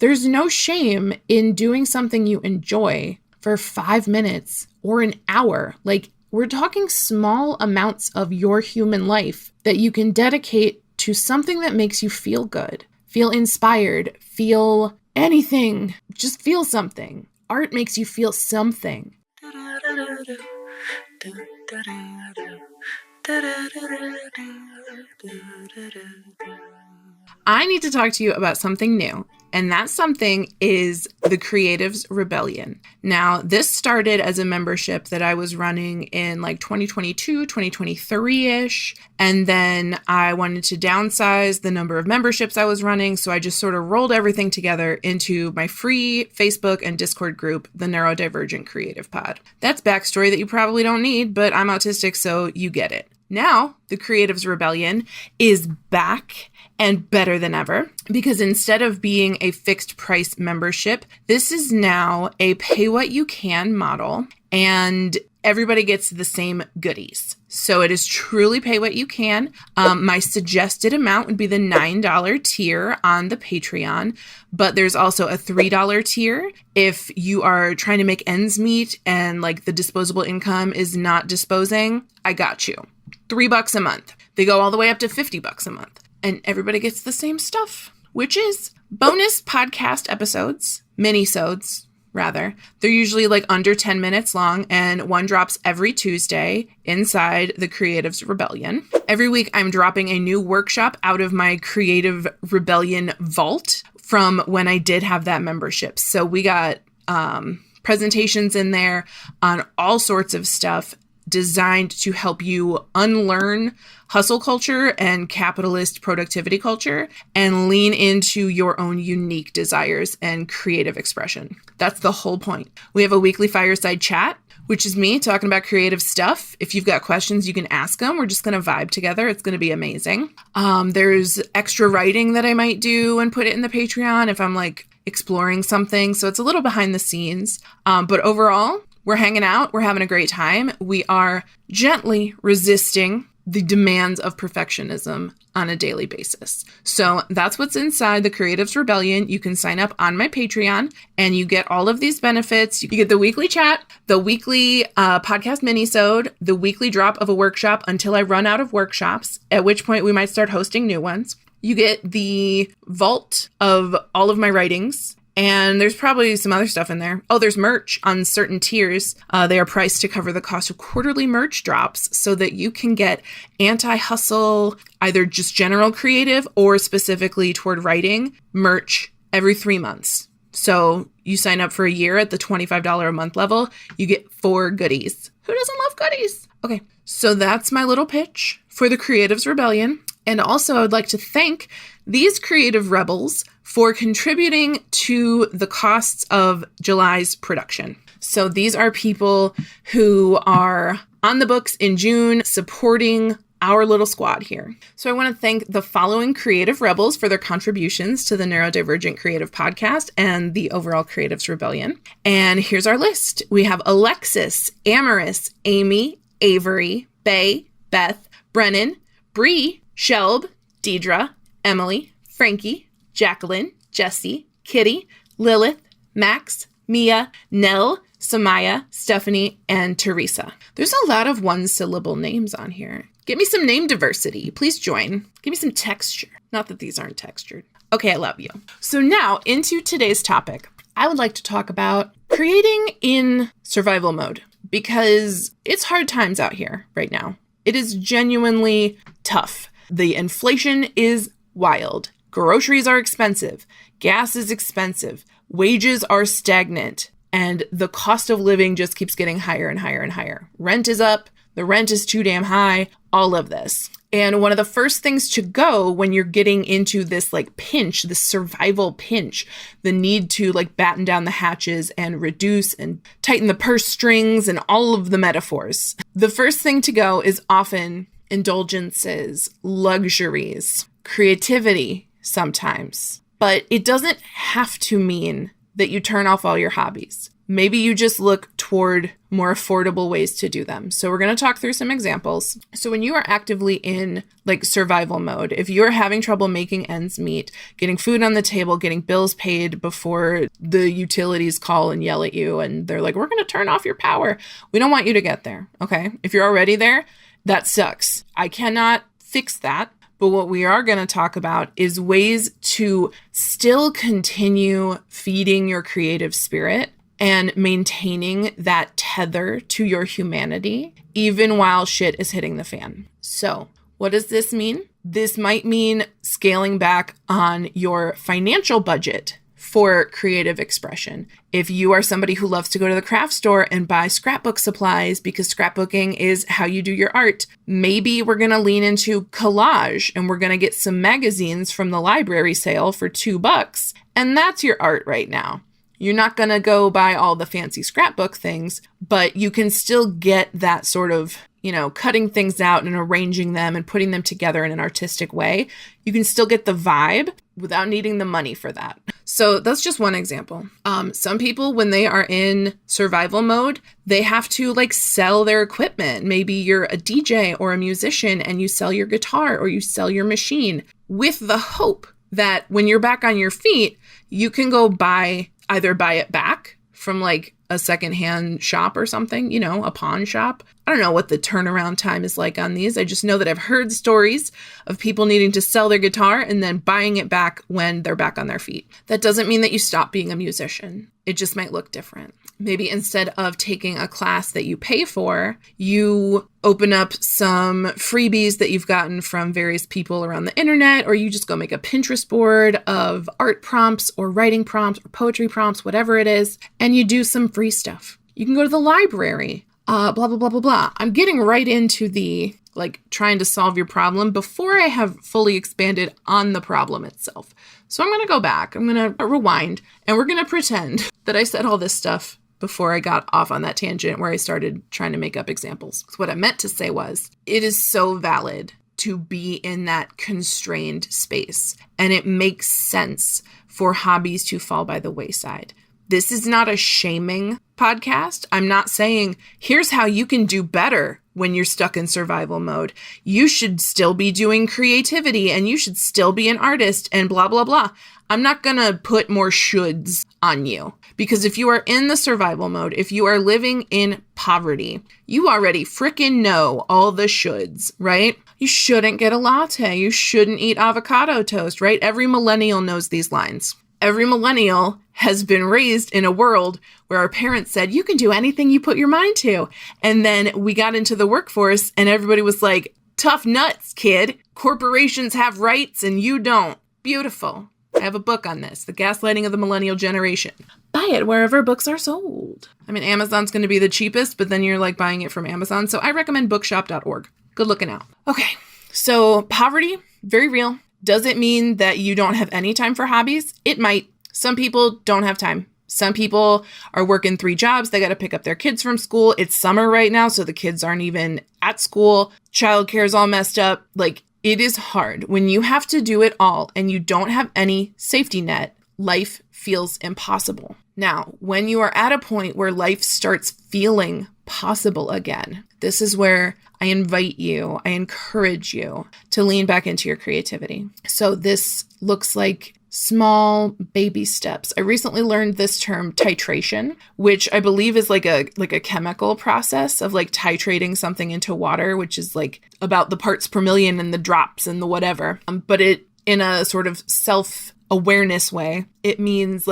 there's no shame in doing something you enjoy for 5 minutes or an hour. Like, we're talking small amounts of your human life that you can dedicate to something that makes you feel good, feel inspired, feel anything, just feel something. Art makes you feel something. I need to talk to you about something new, and that something is the Creatives Rebellion. Now, this started as a membership that I was running in like 2022, 2023-ish, and then I wanted to downsize the number of memberships I was running, so I just sort of rolled everything together into my free Facebook and Discord group, the Neurodivergent Creative Pod. That's backstory that you probably don't need, but I'm autistic, so you get it. Now, the Creatives Rebellion is back and better than ever, because instead of being a fixed price membership, this is now a pay what you can model, and everybody gets the same goodies. So it is truly pay what you can. My suggested amount would be the $9 tier on the Patreon, but there's also a $3 tier if you are trying to make ends meet and like the disposable income is not disposing. I got you. $3 a month. They go all the way up to $50 a month. And everybody gets the same stuff, which is bonus podcast episodes, mini-sodes, rather. They're usually like under 10 minutes long, and one drops every Tuesday inside the Creatives Rebellion. Every week, I'm dropping a new workshop out of my Creative Rebellion vault from when I did have that membership. So we got presentations in there on all sorts of stuff designed to help you unlearn hustle culture and capitalist productivity culture and lean into your own unique desires and creative expression. That's the whole point. We have a weekly fireside chat, which is me talking about creative stuff. If you've got questions, you can ask them. We're just going to vibe together. It's going to be amazing. There's extra writing that I might do and put it in the Patreon if I'm like exploring something. So it's a little behind the scenes. But overall, we're hanging out. We're having a great time. We are gently resisting the demands of perfectionism on a daily basis. So that's what's inside the Creatives Rebellion. You can sign up on my Patreon and you get all of these benefits. You get the weekly chat, the weekly podcast mini-sode, the weekly drop of a workshop until I run out of workshops, at which point we might start hosting new ones. You get the vault of all of my writings. And there's probably some other stuff in there. Oh, there's merch on certain tiers. They are priced to cover the cost of quarterly merch drops so that you can get anti-hustle, either just general creative or specifically toward writing merch every 3 months. So you sign up for a year at the $25 a month level, you get 4 goodies. Who doesn't love goodies? Okay, so that's my little pitch for the Creatives Rebellion. And also I would like to thank these creative rebels for contributing to the costs of July's production. So these are people who are on the books in June supporting our little squad here. So I want to thank the following creative rebels for their contributions to the Neurodivergent Creative podcast and the overall Creatives Rebellion. And here's our list. We have Alexis, Amaris, Amy, Avery, Bay, Beth, Brennan, Bree, Shelb, Deidre, Emily, Frankie, Jacqueline, Jessie, Kitty, Lilith, Max, Mia, Nell, Samaya, Stephanie, and Teresa. There's a lot of one-syllable names on here. Get me some name diversity. Please join. Give me some texture. Not that these aren't textured. Okay, I love you. So now into today's topic. I would like to talk about creating in survival mode because it's hard times out here right now. It is genuinely tough. The inflation is wild. Groceries are expensive. Gas is expensive. Wages are stagnant. And the cost of living just keeps getting higher and higher and higher. Rent is up. The rent is too damn high. All of this. And one of the first things to go when you're getting into this like pinch, this survival pinch, the need to like batten down the hatches and reduce and tighten the purse strings and all of the metaphors. The first thing to go is often indulgences, luxuries, creativity sometimes. But it doesn't have to mean that you turn off all your hobbies. maybe you just look toward more affordable ways to do them. So we're going to talk through some examples. So when you are actively in like survival mode, if you're having trouble making ends meet, getting food on the table, getting bills paid before the utilities call and yell at you and they're like, we're going to turn off your power. We don't want you to get there. Okay. If you're already there, that sucks. I cannot fix that. But what we are going to talk about is ways to still continue feeding your creative spirit and maintaining that tether to your humanity, even while shit is hitting the fan. So what does this mean? This might mean scaling back on your financial budget for creative expression. If you are somebody who loves to go to the craft store and buy scrapbook supplies because scrapbooking is how you do your art, maybe we're going to lean into collage and we're going to get some magazines from the library sale for $2. And that's your art right now. You're not going to go buy all the fancy scrapbook things, but you can still get that sort of, cutting things out and arranging them and putting them together in an artistic way. You can still get the vibe without needing the money for that. So that's just one example. Some people, when they are in survival mode, they have to sell their equipment. Maybe you're a DJ or a musician and you sell your guitar or you sell your machine with the hope that when you're back on your feet, you can go either buy it back from a secondhand shop or something, a pawn shop. I don't know what the turnaround time is like on these. I just know that I've heard stories of people needing to sell their guitar and then buying it back when they're back on their feet. That doesn't mean that you stop being a musician. It just might look different. Maybe instead of taking a class that you pay for, you open up some freebies that you've gotten from various people around the internet, or you just go make a Pinterest board of art prompts or writing prompts or poetry prompts, whatever it is, and you do some free stuff. You can go to the library, blah, blah, blah, blah, blah. I'm getting right into the trying to solve your problem before I have fully expanded on the problem itself. So I'm going to go back, I'm going to rewind, and we're going to pretend that I said all this stuff before I got off on that tangent where I started trying to make up examples. So what I meant to say was, it is so valid to be in that constrained space, and it makes sense for hobbies to fall by the wayside. This is not a shaming podcast. I'm not saying, here's how you can do better when you're stuck in survival mode. You should still be doing creativity and you should still be an artist and blah, blah, blah. I'm not going to put more shoulds on you, because if you are in the survival mode, if you are living in poverty, you already freaking know all the shoulds, right? You shouldn't get a latte. You shouldn't eat avocado toast, right? Every millennial knows these lines. Every millennial has been raised in a world where our parents said, you can do anything you put your mind to. And then we got into the workforce and everybody was like, tough nuts, kid. Corporations have rights and you don't. Beautiful. I have a book on this, The Gaslighting of the Millennial Generation. Buy it wherever books are sold. I mean, Amazon's going to be the cheapest, but then you're buying it from Amazon. So I recommend bookshop.org. Good looking out. Okay. So poverty, very real. Does it mean that you don't have any time for hobbies? It might. Some people don't have time. Some people are working 3 jobs. They got to pick up their kids from school. It's summer right now, so the kids aren't even at school. Childcare is all messed up. It is hard. When you have to do it all and you don't have any safety net, life feels impossible. Now, when you are at a point where life starts feeling possible again, this is where I invite you, I encourage you to lean back into your creativity. So this looks like small baby steps. I recently learned this term titration, which I believe is like a chemical process of titrating something into water, which is about the parts per million and the drops and the whatever. But it, in a sort of self-awareness way, it means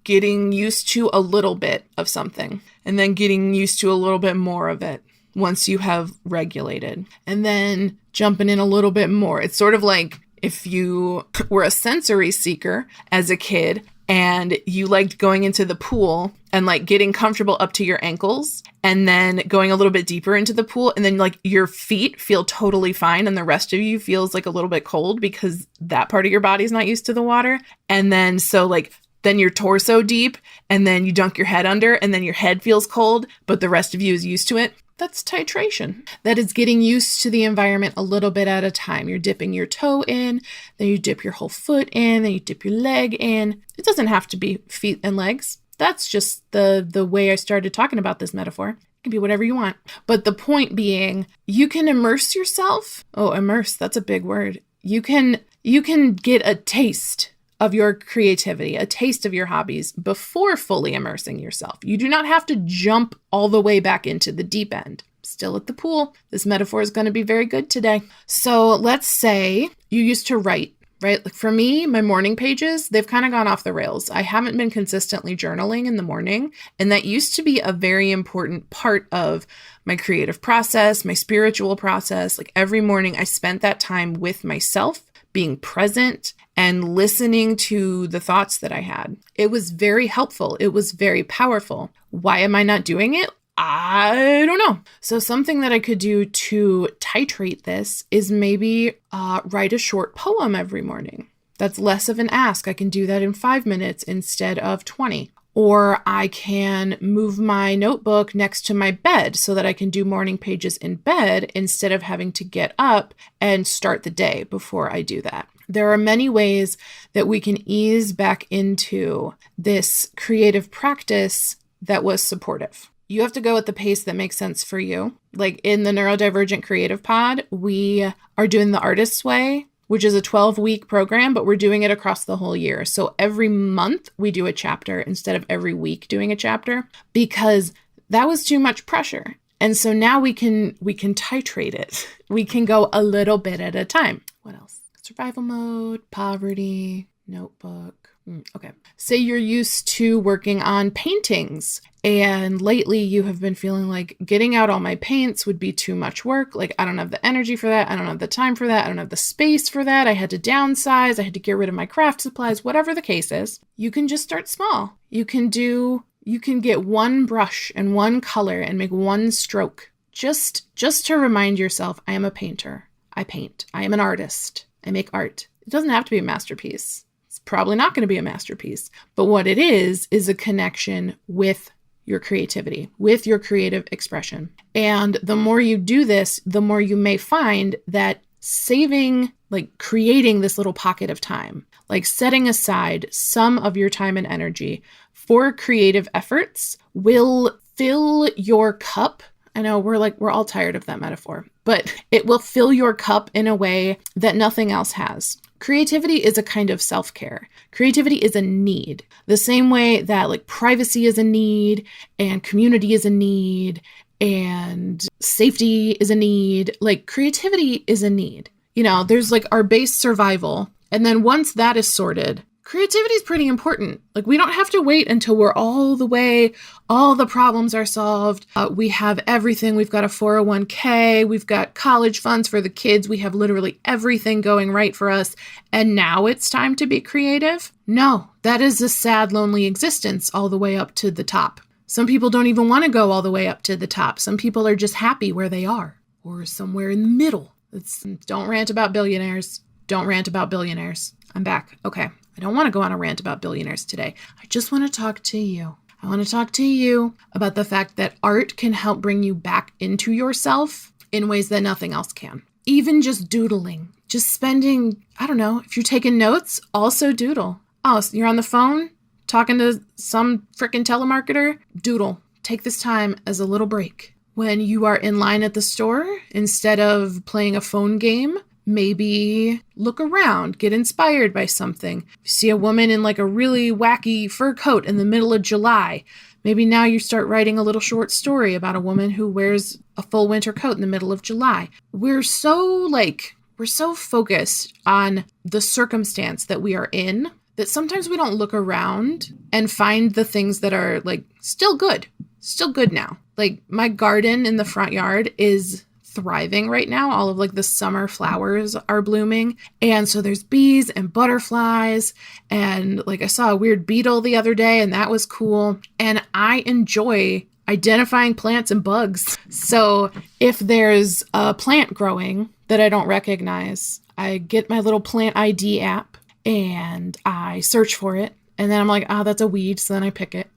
getting used to a little bit of something and then getting used to a little bit more of it once you have regulated, and then jumping in a little bit more. It's sort of like if you were a sensory seeker as a kid and you liked going into the pool and getting comfortable up to your ankles and then going a little bit deeper into the pool, and then your feet feel totally fine and the rest of you feels a little bit cold because that part of your body's not used to the water. And then then your torso deep, and then you dunk your head under, and then your head feels cold, but the rest of you is used to it. That's titration. That is getting used to the environment a little bit at a time. You're dipping your toe in, then you dip your whole foot in, then you dip your leg in. It doesn't have to be feet and legs. That's just the way I started talking about this metaphor. It can be whatever you want. But the point being, you can immerse yourself. Oh, immerse, that's a big word. You can get a taste of your creativity, a taste of your hobbies before fully immersing yourself. You do not have to jump all the way back into the deep end. Still at the pool. This metaphor is going to be very good today. So let's say you used to write, right? Like for me, my morning pages, they've kind of gone off the rails. I haven't been consistently journaling in the morning. And that used to be a very important part of my creative process, my spiritual process. Like every morning I spent that time with myself, being present and listening to the thoughts that I had. It was very helpful. It was very powerful. Why am I not doing it? I don't know. So something that I could do to titrate this is maybe write a short poem every morning. That's less of an ask. I can do that in 5 minutes instead of 20. Or I can move my notebook next to my bed so that I can do morning pages in bed instead of having to get up and start the day before I do that. There are many ways that we can ease back into this creative practice that was supportive. You have to go at the pace that makes sense for you. Like in the Neurodivergent Creative Pod, we are doing the Artist's Way, which is a 12-week program, but we're doing it across the whole year. So every month we do a chapter instead of every week doing a chapter because that was too much pressure. And so now we can titrate it. We can go a little bit at a time. What else? Survival mode, poverty, notebook. Okay. Say you're used to working on paintings and lately you have been feeling like getting out all my paints would be too much work. Like I don't have the energy for that. I don't have the time for that. I don't have the space for that. I had to downsize. I had to get rid of my craft supplies, whatever the case is. You can just start small. You can get one brush and one color and make one stroke. Just to remind yourself, I am a painter. I paint. I am an artist. I make art. It doesn't have to be a masterpiece. It's probably not going to be a masterpiece. But what it is a connection with your creativity, with your creative expression. And the more you do this, the more you may find that creating this little pocket of time, like setting aside some of your time and energy for creative efforts will fill your cup. I know we're all tired of that metaphor, but it will fill your cup in a way that nothing else has. Creativity is a kind of self-care. Creativity is a need. The same way that like privacy is a need and community is a need and safety is a need, like creativity is a need. You know, there's like our base survival. And then once that is sorted, creativity is pretty important. Like we don't have to wait until we're all the problems are solved. We have everything. We've got a 401k. We've got college funds for the kids. We have literally everything going right for us. And now it's time to be creative. No, that is a sad, lonely existence all the way up to the top. Some people don't even want to go all the way up to the top. Some people are just happy where they are or somewhere in the middle. Don't rant about billionaires. Don't rant about billionaires. I'm back. Okay. I don't want to go on a rant about billionaires today. I just want to talk to you. I want to talk to you about the fact that art can help bring you back into yourself in ways that nothing else can. Even just doodling, just spending, I don't know, if you're taking notes, also doodle. Oh, so you're on the phone talking to some freaking telemarketer? Doodle. Take this time as a little break. When you are in line at the store, instead of playing a phone game, maybe look around, get inspired by something. You see a woman in like a really wacky fur coat in the middle of July. Maybe now you start writing a little short story about a woman who wears a full winter coat in the middle of July. We're so focused on the circumstance that we are in that sometimes we don't look around and find the things that are like still good now. Like my garden in the front yard is thriving right now. All of like the summer flowers are blooming. And so there's bees and butterflies. And like I saw a weird beetle the other day and that was cool. And I enjoy identifying plants and bugs. So if there's a plant growing that I don't recognize, I get my little plant ID app and I search for it. And then I'm like, that's a weed. So then I pick it.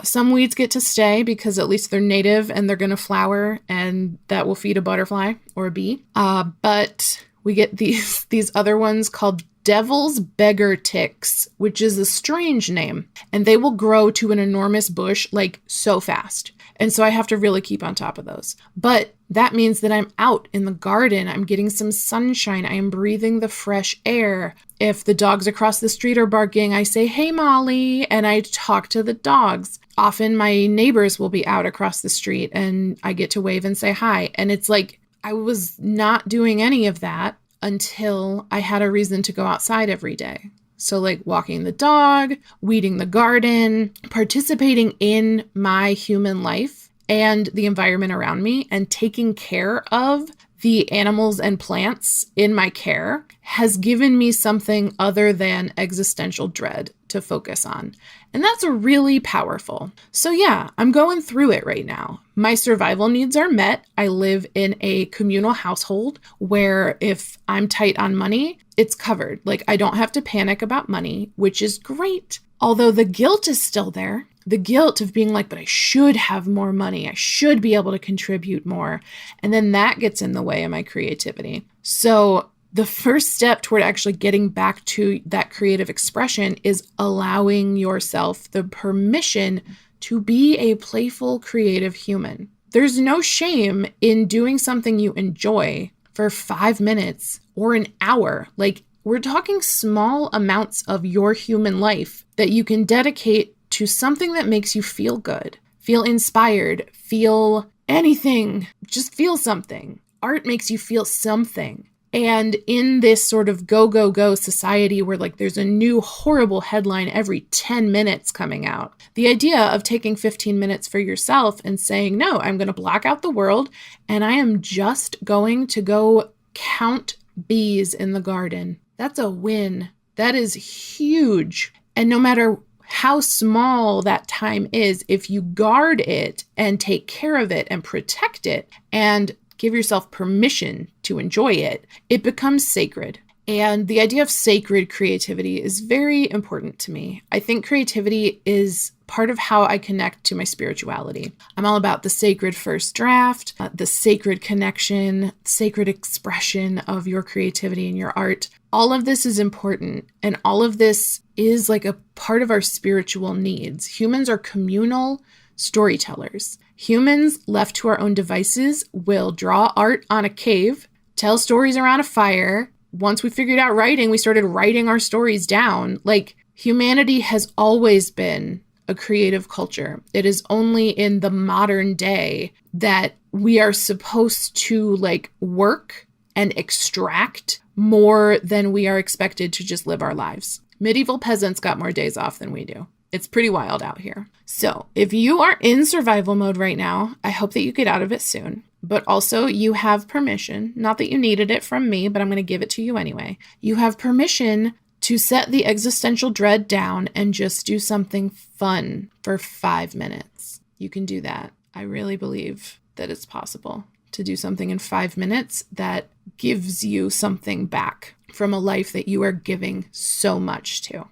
Some weeds get to stay because at least they're native and they're going to flower and that will feed a butterfly or a bee. But we get these other ones called devil's beggar ticks, which is a strange name, and they will grow to an enormous bush like so fast. And so I have to really keep on top of those. But that means that I'm out in the garden. I'm getting some sunshine. I am breathing the fresh air. If the dogs across the street are barking, I say, "Hey, Molly," and I talk to the dogs. Often my neighbors will be out across the street and I get to wave and say hi. And it's like I was not doing any of that until I had a reason to go outside every day. So like walking the dog, weeding the garden, participating in my human life and the environment around me, and taking care of the animals and plants in my care has given me something other than existential dread to focus on. And that's really powerful. So yeah, I'm going through it right now. My survival needs are met. I live in a communal household where if I'm tight on money, it's covered. Like I don't have to panic about money, which is great. Although the guilt is still there. The guilt of being like, but I should have more money. I should be able to contribute more. And then that gets in the way of my creativity. So the first step toward actually getting back to that creative expression is allowing yourself the permission to be a playful, creative human. There's no shame in doing something you enjoy for 5 minutes or an hour. Like we're talking small amounts of your human life that you can dedicate to something that makes you feel good, feel inspired, feel anything, just feel something. Art makes you feel something. And in this sort of go, go, go society where like there's a new horrible headline every 10 minutes coming out, the idea of taking 15 minutes for yourself and saying, no, I'm going to block out the world and I am just going to go count bees in the garden. That's a win. That is huge. And no matter how small that time is, if you guard it and take care of it and protect it and give yourself permission to enjoy it, it becomes sacred. And the idea of sacred creativity is very important to me. I think creativity is part of how I connect to my spirituality. I'm all about the sacred first draft, the sacred connection, sacred expression of your creativity and your art. All of this is important, and all of this is like a part of our spiritual needs. Humans are communal storytellers. Humans left to our own devices will draw art on a cave, tell stories around a fire. Once we figured out writing, we started writing our stories down. Like humanity has always been a creative culture. It is only in the modern day that we are supposed to like work and extract more than we are expected to just live our lives. Medieval peasants got more days off than we do. It's pretty wild out here. So if you are in survival mode right now, I hope that you get out of it soon. But also you have permission, not that you needed it from me, but I'm going to give it to you anyway. You have permission to set the existential dread down and just do something fun for 5 minutes. You can do that. I really believe that it's possible to do something in 5 minutes that gives you something back from a life that you are giving so much to.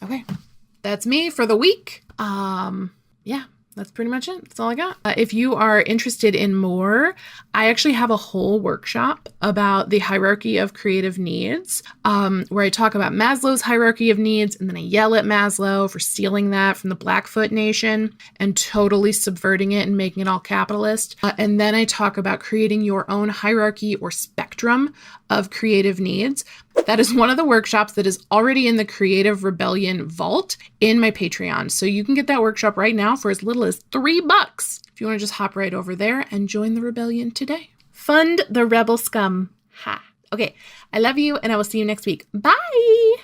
Okay, that's me for the week. Yeah, that's pretty much it. That's all I got. If you are interested in more, I actually have a whole workshop about the hierarchy of creative needs, where I talk about Maslow's hierarchy of needs, and then I yell at Maslow for stealing that from the Blackfoot Nation and totally subverting it and making it all capitalist. And then I talk about creating your own hierarchy or spectrum of creative needs. That is one of the workshops that is already in the Creative Rebellion vault in my Patreon. So you can get that workshop right now for as little as $3 if you want to just hop right over there and join the rebellion today. Fund the rebel scum. Ha. Okay. I love you and I will see you next week. Bye.